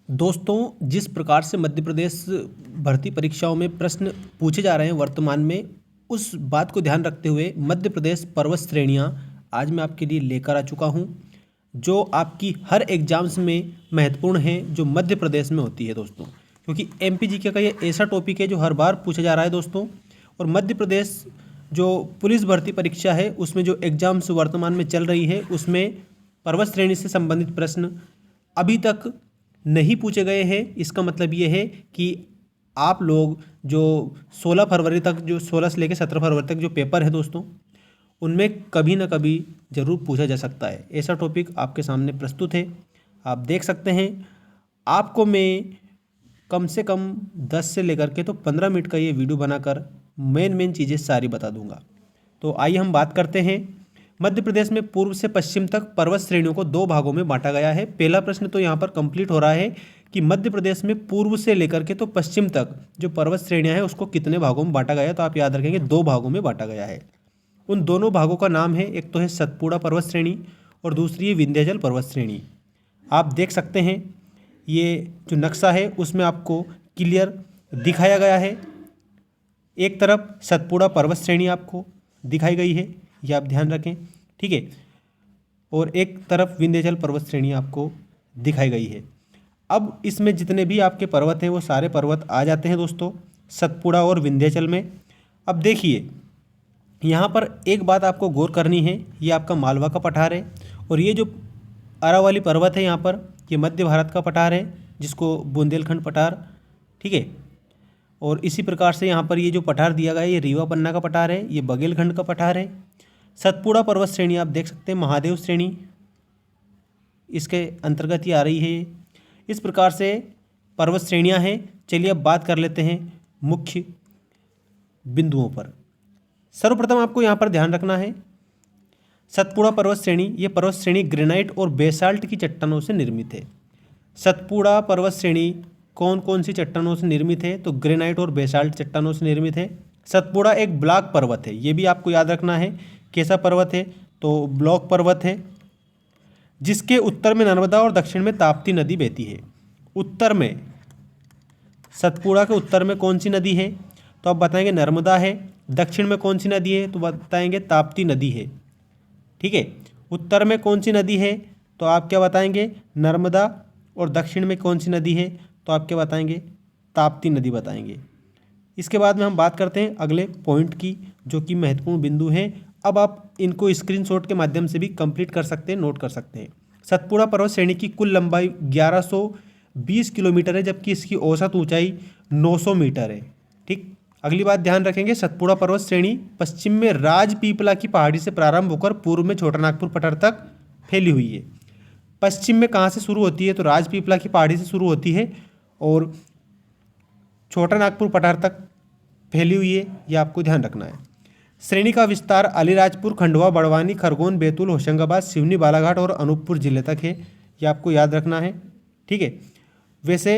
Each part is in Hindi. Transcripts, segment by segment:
दोस्तों, जिस प्रकार से मध्य प्रदेश भर्ती परीक्षाओं में प्रश्न पूछे जा रहे हैं वर्तमान में, उस बात को ध्यान रखते हुए मध्य प्रदेश पर्वत श्रेणियाँ आज मैं आपके लिए लेकर आ चुका हूँ, जो आपकी हर एग्जाम्स में महत्वपूर्ण हैं, जो मध्य प्रदेश में होती है दोस्तों। क्योंकि एमपी जीके का ये ऐसा टॉपिक है जो हर बार पूछा जा रहा है दोस्तों। और मध्य प्रदेश जो पुलिस भर्ती परीक्षा है, उसमें जो एग्जाम्स वर्तमान में चल रही है, उसमें पर्वत श्रेणी से संबंधित प्रश्न अभी तक नहीं पूछे गए हैं। इसका मतलब ये है कि आप लोग जो 16 फरवरी तक, जो 16 से लेकर 17 फरवरी तक जो पेपर है दोस्तों, उनमें कभी ना कभी ज़रूर पूछा जा सकता है। ऐसा टॉपिक आपके सामने प्रस्तुत है, आप देख सकते हैं। आपको मैं कम से कम 10 से लेकर के तो 15 मिनट का ये वीडियो बनाकर मेन चीज़ें सारी बता दूंगा। तो आइए हम बात करते हैं। मध्य प्रदेश में पूर्व से पश्चिम तक पर्वत श्रेणियों को 2 भागों में बांटा गया है। पहला प्रश्न तो यहाँ पर कंप्लीट हो रहा है कि मध्य प्रदेश में पूर्व से लेकर के तो पश्चिम तक जो पर्वत श्रेणियाँ हैं उसको कितने भागों में बांटा गया है। तो आप याद रखेंगे 2 भागों में बांटा गया है। उन दोनों भागों का नाम है, एक तो है सतपुड़ा पर्वत श्रेणी और दूसरी है विंध्याचल पर्वत श्रेणी। आप देख सकते हैं ये जो नक्शा है उसमें आपको क्लियर दिखाया गया है। एक तरफ सतपुड़ा पर्वत श्रेणी आपको दिखाई गई है, ये आप ध्यान रखें, ठीक है। और एक तरफ विंध्याचल पर्वत श्रेणी आपको दिखाई गई है। अब इसमें जितने भी आपके पर्वत हैं वो सारे पर्वत आ जाते हैं दोस्तों सतपुड़ा और विंध्याचल में। अब देखिए यहाँ पर एक बात आपको गौर करनी है, ये आपका मालवा का पठार है और ये जो अरावली पर्वत है यहाँ पर, ये मध्य भारत का पठार है जिसको बुंदेलखंड पठार, ठीक है। और इसी प्रकार से यहाँ पर ये जो पठार दिया गया है ये रीवा पन्ना का पठार है, ये बघेलखंड का पठार है। सतपुड़ा पर्वत श्रेणी आप देख सकते हैं, महादेव श्रेणी इसके अंतर्गत ही आ रही है। इस प्रकार से पर्वत श्रेणियाँ हैं। चलिए अब बात कर लेते हैं मुख्य बिंदुओं पर। सर्वप्रथम आपको यहाँ पर ध्यान रखना है, सतपुड़ा पर्वत श्रेणी, ये पर्वत श्रेणी ग्रेनाइट और बेसाल्ट की चट्टानों से निर्मित है। सतपुड़ा पर्वत श्रेणी कौन कौन सी चट्टानों से निर्मित है? तो ग्रेनाइट और बेसाल्ट चट्टानों से निर्मित है। सतपुड़ा एक ब्लॉक पर्वत है, ये भी आपको याद रखना है। कैसा पर्वत है? तो ब्लॉक पर्वत है, जिसके उत्तर में नर्मदा और दक्षिण में ताप्ती नदी बहती है। उत्तर में, सतपुड़ा के उत्तर में कौन सी नदी है? तो आप बताएंगे नर्मदा है। दक्षिण में कौन सी नदी है? तो बताएंगे ताप्ती नदी है, ठीक है। उत्तर में कौन सी नदी है? तो आप क्या बताएंगे? नर्मदा। और दक्षिण में कौन सी नदी है? तो आप क्या बताएंगे? ताप्ती नदी बताएंगे। इसके बाद में हम बात करते हैं अगले पॉइंट की, जो कि महत्वपूर्ण बिंदु हैं। अब आप इनको स्क्रीनशॉट के माध्यम से भी कंप्लीट कर सकते हैं, नोट कर सकते हैं। सतपुड़ा पर्वत श्रेणी की कुल लंबाई 1120 किलोमीटर है, जबकि इसकी औसत ऊंचाई 900 मीटर है, ठीक। अगली बात ध्यान रखेंगे, सतपुड़ा पर्वत श्रेणी पश्चिम में राजपीपला की पहाड़ी से प्रारंभ होकर पूर्व में छोटा नागपुर पठार तक फैली हुई है। पश्चिम में कहाँ से शुरू होती है? तो राजपीपला की पहाड़ी से शुरू होती है और छोटा नागपुर पठार तक फैली हुई है, यह आपको ध्यान रखना है। श्रेणी का विस्तार अलीराजपुर, खंडवा, बड़वानी, खरगोन, बैतूल, होशंगाबाद, सिवनी, बालाघाट और अनूपपुर जिले तक है, यह आपको याद रखना है, ठीक है। वैसे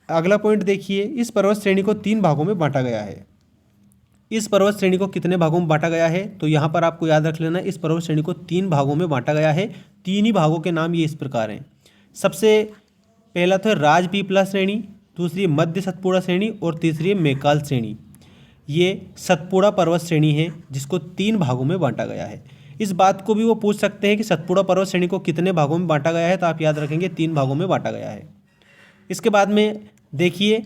अगला पॉइंट देखिए, इस पर्वत श्रेणी को 3 भागों में बांटा गया है। इस पर्वत श्रेणी को कितने भागों में बांटा गया है? तो यहाँ पर आपको याद रख लेना, इस पर्वत श्रेणी को 3 भागों में बांटा गया है। 3 ही भागों के नाम ये इस प्रकार हैं। सबसे पहला तो है राजपीपला श्रेणी, दूसरी मध्य सतपुड़ा श्रेणी और तीसरी है मैकाल श्रेणी। ये सतपुड़ा पर्वत श्रेणी है जिसको 3 भागों में बांटा गया है। इस बात को भी वो पूछ सकते हैं कि सतपुड़ा पर्वत श्रेणी को कितने भागों में बांटा गया है, तो आप याद रखेंगे 3 भागों में बांटा गया है। इसके बाद में देखिए,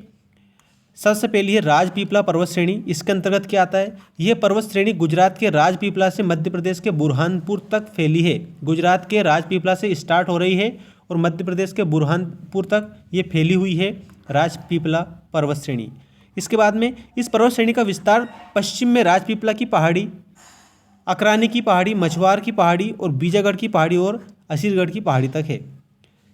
सबसे पहली है राजपीपला पर्वत श्रेणी। इसके अंतर्गत क्या आता है? यह पर्वत श्रेणी गुजरात के राजपीपला से मध्य प्रदेश के बुरहानपुर तक फैली है। गुजरात के राजपीपला से स्टार्ट हो रही है और मध्य प्रदेश के बुरहानपुर तक ये फैली हुई है राजपीपला पर्वत श्रेणी। इसके बाद में इस पर्वत श्रेणी का विस्तार पश्चिम में राजपीपला की पहाड़ी, अकरानी की पहाड़ी, मछुआर की पहाड़ी और बीजागढ़ की पहाड़ी और असीरगढ़ की पहाड़ी तक है।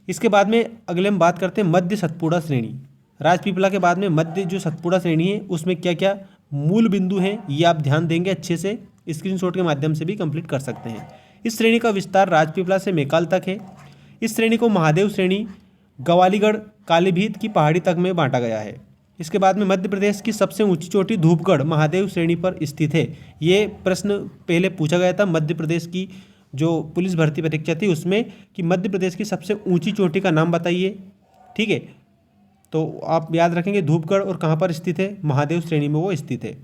इसके बाद में अगले हम बात करते हैं मध्य सतपुड़ा श्रेणी। राजपीपला के बाद में मध्य जो सतपुड़ा श्रेणी है उसमें क्या क्या मूल बिंदु हैं, ये आप ध्यान देंगे अच्छे से, स्क्रीनशॉट के माध्यम से भी कंप्लीट कर सकते हैं। इस श्रेणी का विस्तार राजपीपला से मैकाल तक है। इस श्रेणी को महादेव श्रेणी ग्वालीगढ़ कालीभीत की पहाड़ी तक में बांटा गया है। इसके बाद में मध्य प्रदेश की सबसे ऊंची चोटी धूपगढ़ महादेव श्रेणी पर स्थित है। ये प्रश्न पहले पूछा गया था मध्य प्रदेश की जो पुलिस भर्ती परीक्षा थी उसमें, कि मध्य प्रदेश की सबसे ऊंची चोटी का नाम बताइए। ठीक है, तो आप याद रखेंगे धूपगढ़ और कहाँ पर स्थित है, महादेव श्रेणी में वो स्थित है।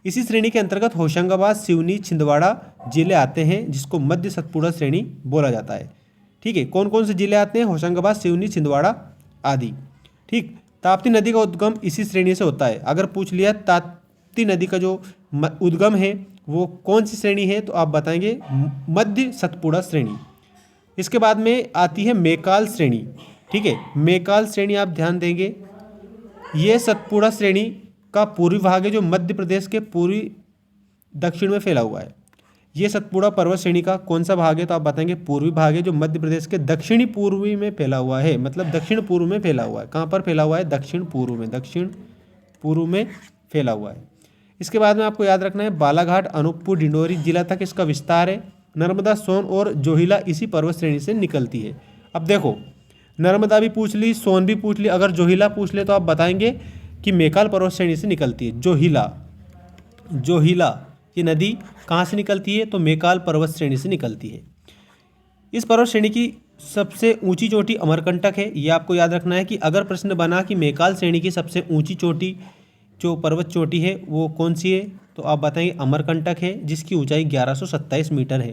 इसी श्रेणी के अंतर्गत होशंगाबाद, सिवनी, छिंदवाड़ा जिले आते हैं जिसको मध्य सतपुड़ा श्रेणी बोला जाता है। ठीक है, कौन कौन से जिले आते हैं, होशंगाबाद, सिवनी, छिंदवाड़ा आदि। ठीक, ताप्ती नदी का उद्गम इसी श्रेणी से होता है। अगर पूछ लिया ताप्ती नदी का जो उद्गम है वो कौन सी श्रेणी है, तो आप बताएंगे मध्य सतपुड़ा श्रेणी। इसके बाद में आती है मैकाल श्रेणी। ठीक है, मैकाल श्रेणी आप ध्यान देंगे, ये सतपुड़ा श्रेणी का पूर्वी भाग है जो मध्य प्रदेश के पूर्वी दक्षिण में फैला हुआ है। ये सतपुड़ा पर्वत श्रेणी का कौन सा भाग है, तो आप बताएंगे पूर्वी भाग है जो मध्य प्रदेश के दक्षिणी पूर्वी में फैला हुआ है, मतलब दक्षिण पूर्व में फैला हुआ है। कहाँ पर फैला हुआ है, दक्षिण पूर्व में, दक्षिण पूर्व में फैला हुआ है। इसके बाद में आपको याद रखना है बालाघाट, अनूपपुर, डिंडोरी जिला तक इसका विस्तार है। नर्मदा, सोन और जोहिला इसी पर्वत श्रेणी से निकलती है। अब देखो, नर्मदा भी पूछ ली, सोन भी पूछ ली, अगर जोहिला पूछ ले तो आप बताएंगे कि मैकाल पर्वत श्रेणी से निकलती है। जोहिला ये नदी कहाँ से निकलती है, तो मैकाल पर्वत श्रेणी से निकलती है। इस पर्वत श्रेणी की सबसे ऊंची चोटी अमरकंटक है। ये आपको याद रखना है कि अगर प्रश्न बना कि मैकाल श्रेणी की सबसे ऊंची चोटी जो पर्वत चोटी है वो कौन सी है, तो आप बताएंगे अमरकंटक है जिसकी ऊंचाई 1127 मीटर है।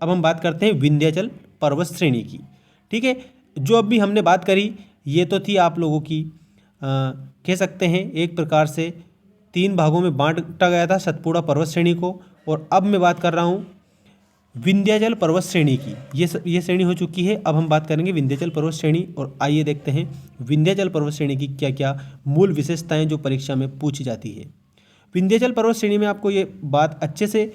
अब हम बात करते हैं विंध्याचल पर्वत श्रेणी की। ठीक है, जो अभी हमने बात करी ये तो थी आप लोगों की कह सकते हैं एक प्रकार से 3 भागों में बांटा गया था सतपुड़ा पर्वत श्रेणी को। और अब मैं बात कर रहा हूँ विंध्याचल पर्वत श्रेणी की। ये श्रेणी हो चुकी है, अब हम बात करेंगे विंध्याचल पर्वत श्रेणी। और आइए देखते हैं विंध्याचल पर्वत श्रेणी की क्या क्या मूल विशेषताएं जो परीक्षा में पूछी जाती है। विंध्याचल पर्वत श्रेणी में आपको ये बात अच्छे से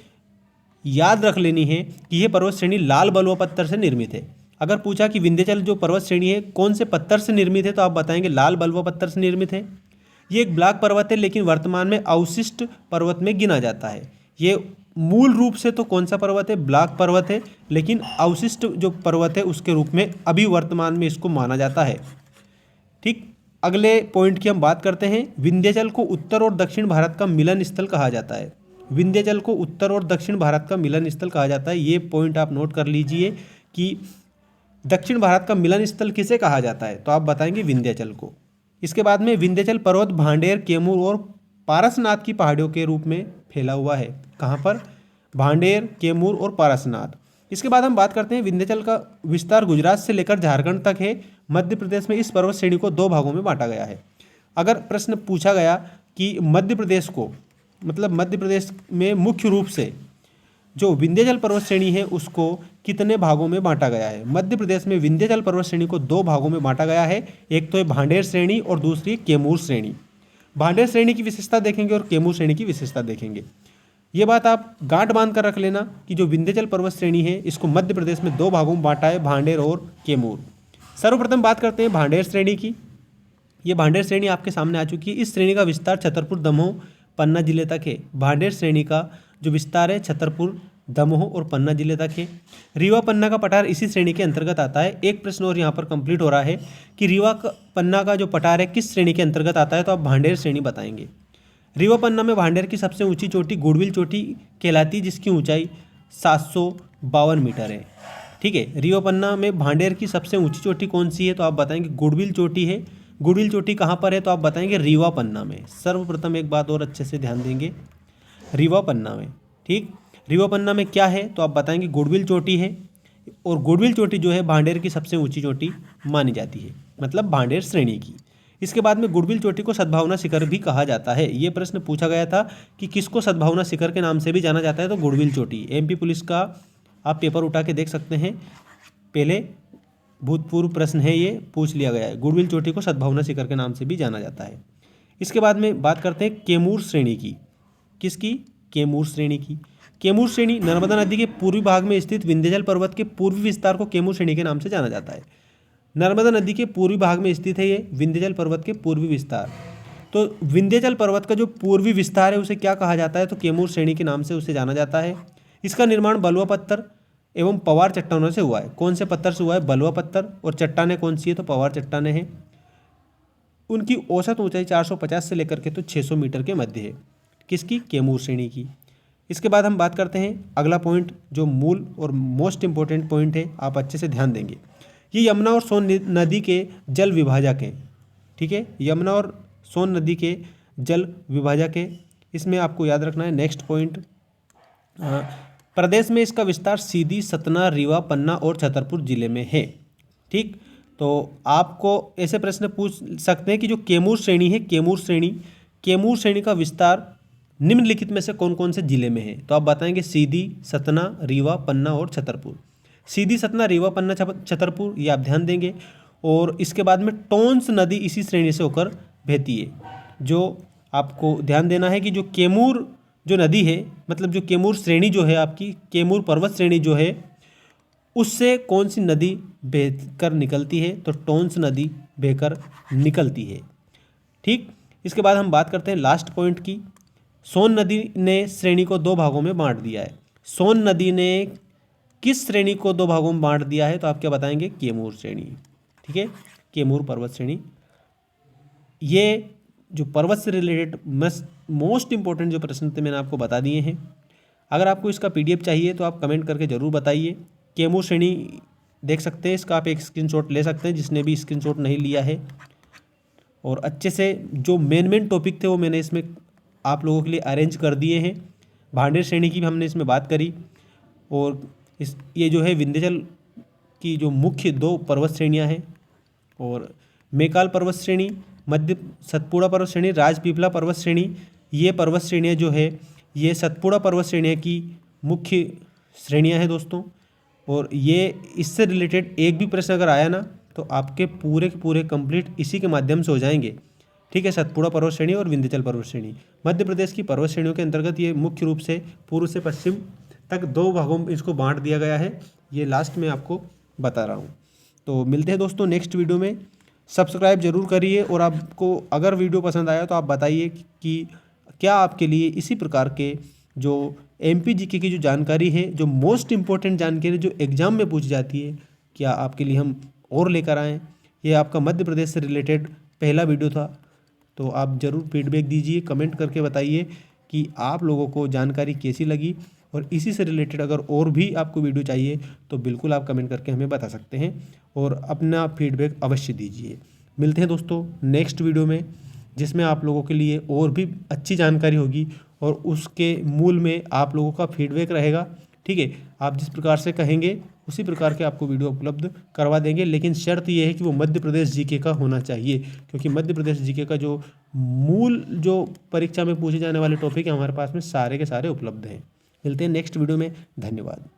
याद रख लेनी है कि यह पर्वत श्रेणी लाल बलुआ पत्थर से निर्मित है। अगर पूछा कि विंध्याचल जो पर्वत श्रेणी है कौन से पत्थर से निर्मित है, तो आप बताएंगे लाल बलुआ पत्थर से निर्मित है। ये एक ब्लॉक पर्वत है लेकिन वर्तमान में अवशिष्ट पर्वत में गिना जाता है। ये मूल रूप से तो कौन सा पर्वत है, ब्लॉक पर्वत है, लेकिन अवशिष्ट जो पर्वत है उसके रूप में अभी वर्तमान में इसको माना जाता है। ठीक, अगले पॉइंट की हम बात करते हैं। विंध्याचल को उत्तर और दक्षिण भारत का मिलन स्थल कहा जाता है। विंध्याचल को उत्तर और दक्षिण भारत का मिलन स्थल कहा जाता है। ये पॉइंट आप नोट कर लीजिए कि दक्षिण भारत का मिलन स्थल किसे कहा जाता है, तो आप बताएंगे विंध्याचल को। इसके बाद में विंध्याचल पर्वत भांडेर, कैमूर और पारसनाथ की पहाड़ियों के रूप में फैला हुआ है। कहाँ पर, भांडेर, कैमूर और पारसनाथ। इसके बाद हम बात करते हैं विंध्याचल का विस्तार गुजरात से लेकर झारखंड तक है। मध्य प्रदेश में इस पर्वत श्रेणी को 2 भागों में बांटा गया है। अगर प्रश्न पूछा गया कि मध्य प्रदेश को, मतलब मध्य प्रदेश में मुख्य रूप से जो विंध्याचल पर्वत श्रेणी है उसको कितने भागों में बांटा गया है। मध्य प्रदेश में विंध्याचल पर्वत श्रेणी को 2 भागों में बांटा गया है। एक तो है भांडेर श्रेणी और दूसरी कैमूर श्रेणी। भांडेर श्रेणी की विशेषता देखेंगे और कैमूर श्रेणी की विशेषता देखेंगे। ये बात आप गांठ बांध कर रख लेना कि जो विंध्याचल पर्वत श्रेणी है इसको मध्य प्रदेश में 2 भागों में बांटा है, भांडेर और कैमूर। सर्वप्रथम बात करते हैं भांडेर श्रेणी की। ये भांडेर श्रेणी आपके सामने आ चुकी है। इस श्रेणी का विस्तार छतरपुर, दमोह, पन्ना जिले तक है। भांडेर श्रेणी का जो विस्तार है छतरपुर, दमोह और पन्ना जिले तक है। रीवा पन्ना का पठार इसी श्रेणी के अंतर्गत आता है। एक प्रश्न और यहाँ पर कंप्लीट हो रहा है कि रीवा पन्ना का जो पठार है किस श्रेणी के अंतर्गत आता है, तो आप भांडेर श्रेणी बताएंगे। रीवा पन्ना में भांडेर की सबसे ऊंची चोटी गुड़बिल चोटी कहलाती है जिसकी ऊंचाई 752 मीटर है। ठीक है, रीवा पन्ना में भांडेर की सबसे ऊंची चोटी कौन सी है, तो आप बताएंगे गुड़बिल चोटी है। गुड़बिल चोटी कहाँ पर है, तो आप बताएंगे रीवा पन्ना में। सर्वप्रथम एक बात और अच्छे से ध्यान देंगे, रीवा पन्ना में। ठीक, रीवा पन्ना में क्या है, तो आप बताएंगे गुड़बिल चोटी है। और गुड़बिल चोटी जो है भांडेर की सबसे ऊंची चोटी मानी जाती है, मतलब भांडेर श्रेणी की। इसके बाद में गुड़बिल चोटी को सद्भावना शिखर भी कहा जाता है। ये प्रश्न पूछा गया था कि किसको सद्भावना शिखर के नाम से भी जाना जाता है, तो गुड़बिल चोटी। एमपी पुलिस का आप पेपर उठा के देख सकते हैं, पहले भूतपूर्व प्रश्न है, ये पूछ लिया गया है। गुड़बिल चोटी को सद्भावना शिखर के नाम से भी जाना जाता है। इसके बाद में बात करते हैं कैमूर श्रेणी की। किसकी, कैमूर श्रेणी की। कैमूर श्रेणी नर्मदा नदी के पूर्वी भाग में स्थित विंध्याचल पर्वत के पूर्वी विस्तार को कैमूर श्रेणी के नाम से जाना जाता है। नर्मदा नदी के पूर्वी भाग में स्थित है ये विंध्याचल पर्वत के पूर्वी विस्तार। तो विंध्याचल पर्वत का जो पूर्वी विस्तार है उसे क्या कहा जाता है, तो कैमूर श्रेणी के नाम से उसे जाना जाता है। इसका निर्माण बलुआ पत्थर एवं पवार चट्टानों से हुआ है। कौन से पत्थर से हुआ है, बलुआ पत्थर। और चट्टानें कौन सी है, तो पवार चट्टानें हैं। उनकी औसत ऊंचाई 450 से लेकर के तो 600 मीटर के मध्य है। किसकी, कैमूर श्रेणी की। इसके बाद हम बात करते हैं अगला पॉइंट जो मूल और मोस्ट इंपॉर्टेंट पॉइंट है, आप अच्छे से ध्यान देंगे ये यमुना और सोन नदी के जल विभाजक हैं। ठीक है, यमुना और सोन नदी के जल विभाजक है, इसमें आपको याद रखना है। नेक्स्ट पॉइंट, प्रदेश में इसका विस्तार सीधी, सतना, रीवा, पन्ना और छतरपुर जिले में है। ठीक, तो आपको ऐसे प्रश्न पूछ सकते हैं कि जो कैमूर श्रेणी है, कैमूर श्रेणी का विस्तार निम्नलिखित में से कौन कौन से जिले में है? तो आप बताएंगे सीधी, सतना, रीवा, पन्ना और छतरपुर। सीधी, सतना, रीवा, पन्ना, छतरपुर, ये आप ध्यान देंगे। और इसके बाद में टोंस नदी इसी श्रेणी से होकर बहती है। जो आपको ध्यान देना है कि जो कैमूर जो नदी है, मतलब जो कैमूर श्रेणी जो है आपकी, कैमूर पर्वत श्रेणी जो है, उससे कौन सी नदी बहकर निकलती है? तो टोंस नदी बहकर निकलती है। ठीक, इसके बाद हम बात करते हैं लास्ट पॉइंट की। सोन नदी ने श्रेणी को दो भागों में बांट दिया है। सोन नदी ने किस श्रेणी को दो भागों में बांट दिया है? तो आप क्या बताएंगे? कैमूर श्रेणी। ठीक है, कैमूर पर्वत श्रेणी। ये जो पर्वत से रिलेटेड मोस्ट इंपॉर्टेंट जो प्रश्न थे मैंने आपको बता दिए हैं। अगर आपको इसका PDF चाहिए तो आप कमेंट करके ज़रूर बताइए। कैमूर श्रेणी देख सकते हैं, इसका आप एक स्क्रीनशॉट ले सकते हैं जिसने भी स्क्रीनशॉट नहीं लिया है। और अच्छे से जो मेन टॉपिक थे वो मैंने इसमें आप लोगों के लिए अरेंज कर दिए हैं। भांडेर श्रेणी की भी हमने इसमें बात करी। और ये जो है विंध्याचल की जो मुख्य दो पर्वत श्रेणियां हैं, और मैकाल पर्वत श्रेणी, मध्य सतपुड़ा पर्वत श्रेणी, राजपीपला पर्वत श्रेणी, ये पर्वत श्रेणियाँ जो है ये सतपुड़ा पर्वत श्रेणियाँ की मुख्य श्रेणियाँ हैं दोस्तों। और ये इससे रिलेटेड एक भी प्रश्न अगर आया ना तो आपके पूरे के पूरे कंप्लीट इसी के माध्यम से हो जाएंगे। ठीक है, सतपुड़ा पर्वत श्रेणी और विंध्याचल पर्वत श्रेणी मध्य प्रदेश की पर्वत श्रेणियों के अंतर्गत ये मुख्य रूप से पूर्व से पश्चिम तक दो भागों में इसको बांट दिया गया है। ये लास्ट में आपको बता रहा हूँ। तो मिलते हैं दोस्तों नेक्स्ट वीडियो में। सब्सक्राइब जरूर करिए, और आपको अगर वीडियो पसंद आया तो आप बताइए कि क्या आपके लिए इसी प्रकार के जो MPGK की जो जानकारी है, जो मोस्ट इम्पोर्टेंट जानकारी जो एग्ज़ाम में पूछी जाती है, क्या आपके लिए हम और लेकर आएँ। ये आपका मध्य प्रदेश से रिलेटेड पहला वीडियो था। तो आप ज़रूर फीडबैक दीजिए, कमेंट करके बताइए कि आप लोगों को जानकारी कैसी लगी। और इसी से रिलेटेड अगर और भी आपको वीडियो चाहिए तो बिल्कुल आप कमेंट करके हमें बता सकते हैं, और अपना फीडबैक अवश्य दीजिए। मिलते हैं दोस्तों नेक्स्ट वीडियो में, जिसमें आप लोगों के लिए और भी अच्छी जानकारी होगी और उसके मूल में आप लोगों का फीडबैक रहेगा। ठीक है, आप जिस प्रकार से कहेंगे उसी प्रकार के आपको वीडियो उपलब्ध करवा देंगे, लेकिन शर्त ये है कि वो मध्य प्रदेश GK का होना चाहिए, क्योंकि मध्य प्रदेश GK का जो मूल जो परीक्षा में पूछे जाने वाले टॉपिक है हमारे पास में सारे के सारे उपलब्ध हैं। मिलते हैं नेक्स्ट वीडियो में, धन्यवाद।